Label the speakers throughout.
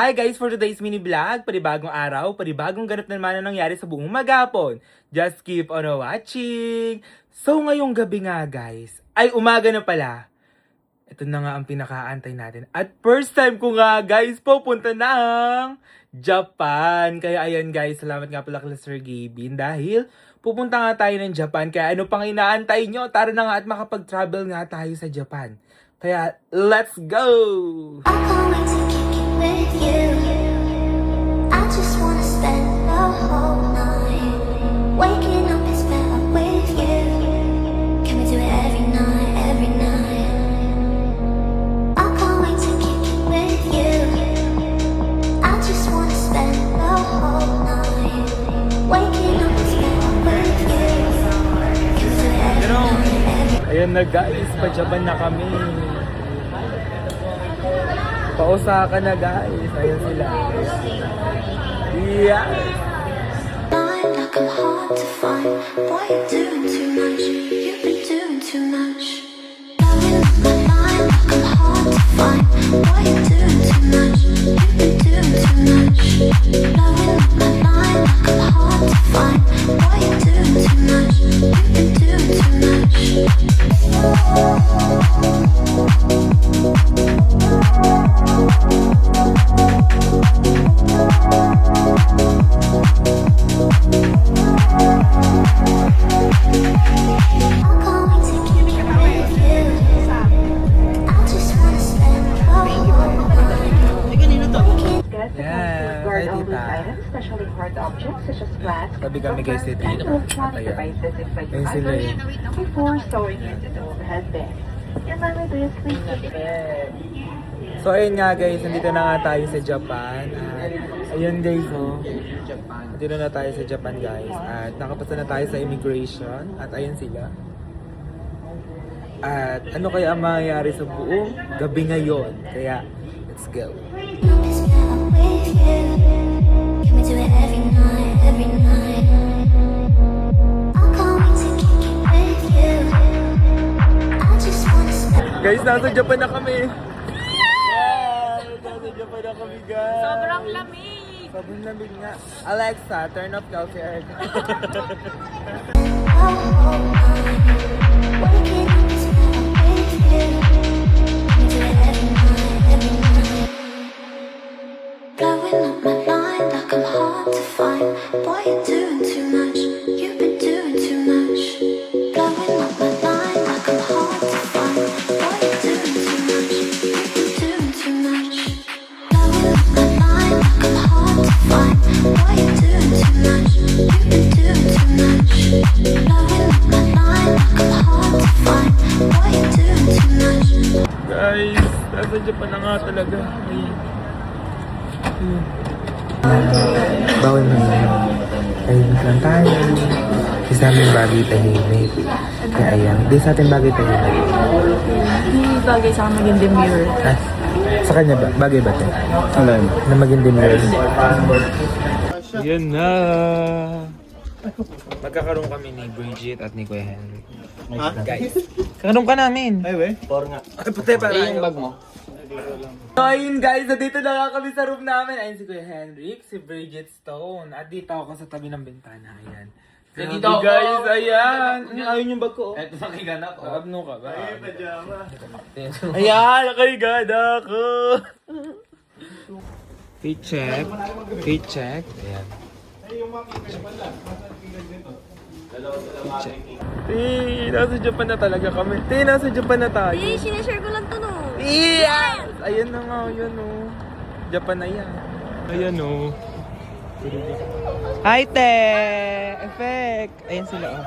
Speaker 1: Hi guys, for today's mini vlog, panibagong araw, panibagong ganap na naman ang nangyari sa buong maghapon. Just keep on watching! So ngayong gabi nga guys, ay umaga na pala. Ito na nga ang pinakaantay natin. At first time ko nga guys, pupunta ng Japan. Kaya ayan guys, salamat nga pala kay Sir Gavin dahil pupunta nga tayo ng Japan. Kaya ano pang inaantay nyo? Tara na nga at makapag-travel nga tayo sa Japan. Kaya let's go!
Speaker 2: With you, I just wanna spend the whole night. Waking up is better with you. Can we do it every night, every night? I can't wait to kick it with you. I just wanna spend the whole night. Waking up is better with you. Can we do it every night, every night?
Speaker 1: Ayan na guys, pa-Japan na kami. Pa-Osaka na guys. Ayan sila. Yeah.
Speaker 2: Like I'm hard to find. Boy, you're doing too much. You've been doing too much. Blowing up my mind like I'm hard to find. Boy, you're doing too much. You've been doing too much. Blowing up my mind like I'm hard to find. Boy, you're doing too much. You've been doing too much.
Speaker 1: Tabi kami guys dito. Ayan. Ayan sila eh.
Speaker 3: Before storing it in the overhead bin. Your memory please put it in.
Speaker 1: So ayun nga guys, nandito na nga tayo sa Japan. At ayun guys oh. Nandito na tayo sa Japan guys. At nakapasa na tayo sa immigration. At ayun sila. At ano kaya ang mangyayari sa buong gabi ngayon? Kaya, let's go.
Speaker 2: Can we do it every night, every night? I can't wait to kick it with you. I just wanna spend.
Speaker 1: Guys, nasa Japan na kami. Yeah! Nasa Japan na kami guys.
Speaker 4: Sobrang lamig!
Speaker 1: Sobrang lamig nga. Alexa, turn off coffee air.
Speaker 2: Waking up is better with you. Can we do it every night, every night? Blowing up my mind like I'm hard to find. Boy, you're doing too much. You've been doing too much. Blowing up my mind like I'm hard to find. Boy, you're doing too much. You've been doing too much. Blowing up my mind like I'm hard to find. Boy, you're doing too much. You've been doing too much. Blowing up my mind like I'm hard to find. Boy, you're doing too much.
Speaker 1: Guys, nasa Japan na nga talaga. Bawal na yun. Ayun lang tayo. Di sa amin bagay tahimik. Kaya ayan. Di sa atin bagay tahimik.
Speaker 4: Hindi bagay sa akin maging demure.
Speaker 1: Ah, sa kanya ba? Bagay ba ito?
Speaker 5: Alin?
Speaker 1: Na maging demure. Yan na. Magkakaroon kami ni Bridget at ni Kuya Henry. Guys, kakaroon ka namin.
Speaker 5: Ay, we? Por nga.
Speaker 1: Ay, puti para
Speaker 5: yung bag mo.
Speaker 1: So ayun guys, dito na nga kami sa room namin. Ayun si Kuya Henrik, si Bridget Stone. At dito ako sa tabi ng bintana. Ayan.
Speaker 5: Dito
Speaker 1: Grabe,
Speaker 5: ako.
Speaker 1: guys, ayan. Ayun yung bag ko.
Speaker 5: Eto nakigan ako.
Speaker 1: Abno ka ba?
Speaker 5: Ay, pajama.
Speaker 1: Ayan, nakahigada ako. Fit check. Fit check. Ayan. Nasa Japan na talaga kami. Nasa Japan na tayo.
Speaker 4: Sinashare ko lang to no.
Speaker 1: Yes! Ayan na nga, yun o. Japan na yan. Ayan o. Hi, Te! Effect! Ayan sila o.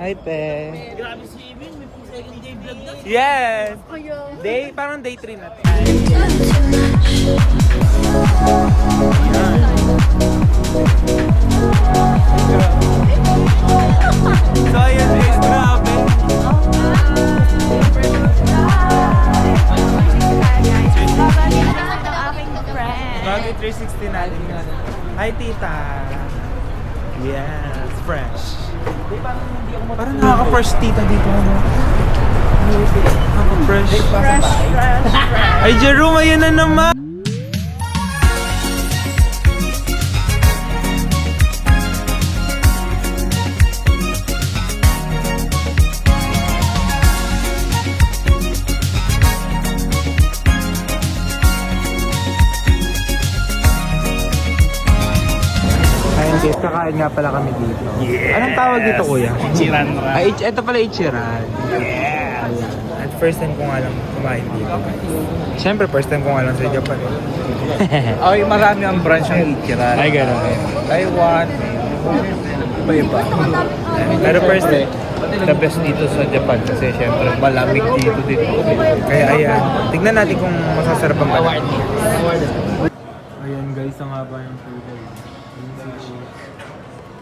Speaker 1: Hi, Te!
Speaker 4: Grabe si Ibin, may pang second day vlog na.
Speaker 1: Yes!
Speaker 4: Kaya.
Speaker 1: Parang day 3 na. So, ayan guys, grabe. Bagay 360 natin nga. Hi, tita. Yes, fresh. Parang nakaka-fresh tita dito. Ano? Nakaka-fresh. Fresh. Ay, Jerome, ayan na naman. Yes, kakain nga pala kami dito. Anong tawag dito, kuya?
Speaker 5: Ichiran
Speaker 1: Ay, ito pala Ichiran. Yeah. At first time ko nga lang kumain dito, guys. Siyempre, first time ko nga lang sa Japan.
Speaker 5: Ay, marami ang branch ng Ichiran.
Speaker 1: Ay, gano'n.
Speaker 5: Taiwan. Iba-iba.
Speaker 1: Pero first time.
Speaker 5: The best dito sa Japan kasi syempre malamig dito.
Speaker 1: Kaya ayan, tignan natin kung masasarap ang banana. Ayan guys, ang haba yung food.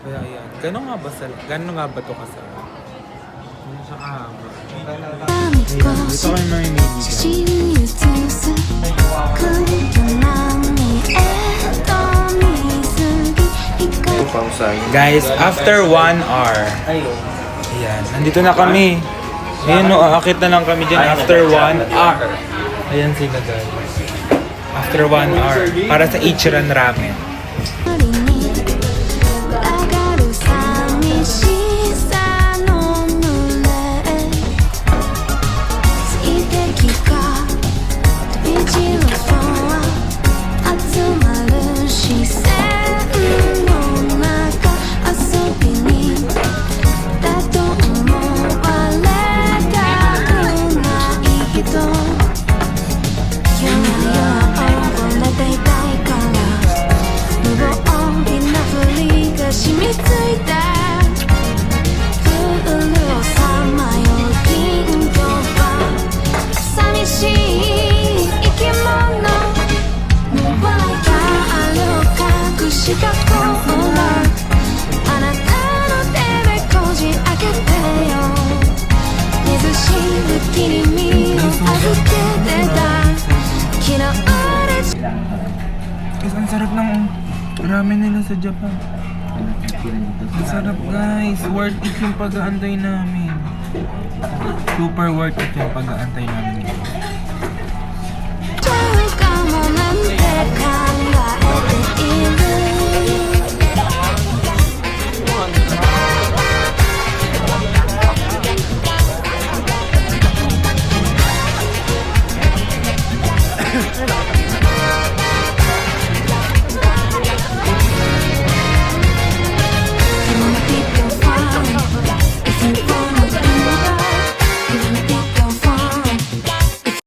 Speaker 1: Kaya ayan, gano'n nga ba ito kasarap? Gano'n siya kahaba. Ayan, dito kayo mamimili dyan.
Speaker 2: 写真に写す空気波へと水着光
Speaker 1: Guys, after 1 hour, ayan, nandito na kami. Ayan, no, aakit na lang kami dyan after 1 hour. Ayan sila guys. After 1 hour, para sa Ichiran Ramen.
Speaker 2: に上がる寂しさの群れ水滴が飛び散る空集まる視線の中遊びにだと思われたくない人今日は溺れていたいから無防備なふりが染みついてプールをさまよう銀河は寂しい生き物も笑いがある隠した心あなたの手でこじ開けてよ水しぶきに身を預けてた嫌われちゃ
Speaker 1: Guys, ang sarap ng ramen nila sa Japan. Ang sarap guys. Worth it yung pag-aantay namin. Super worth it yung pag-aantay namin.
Speaker 2: ちゃうかもなんて考えている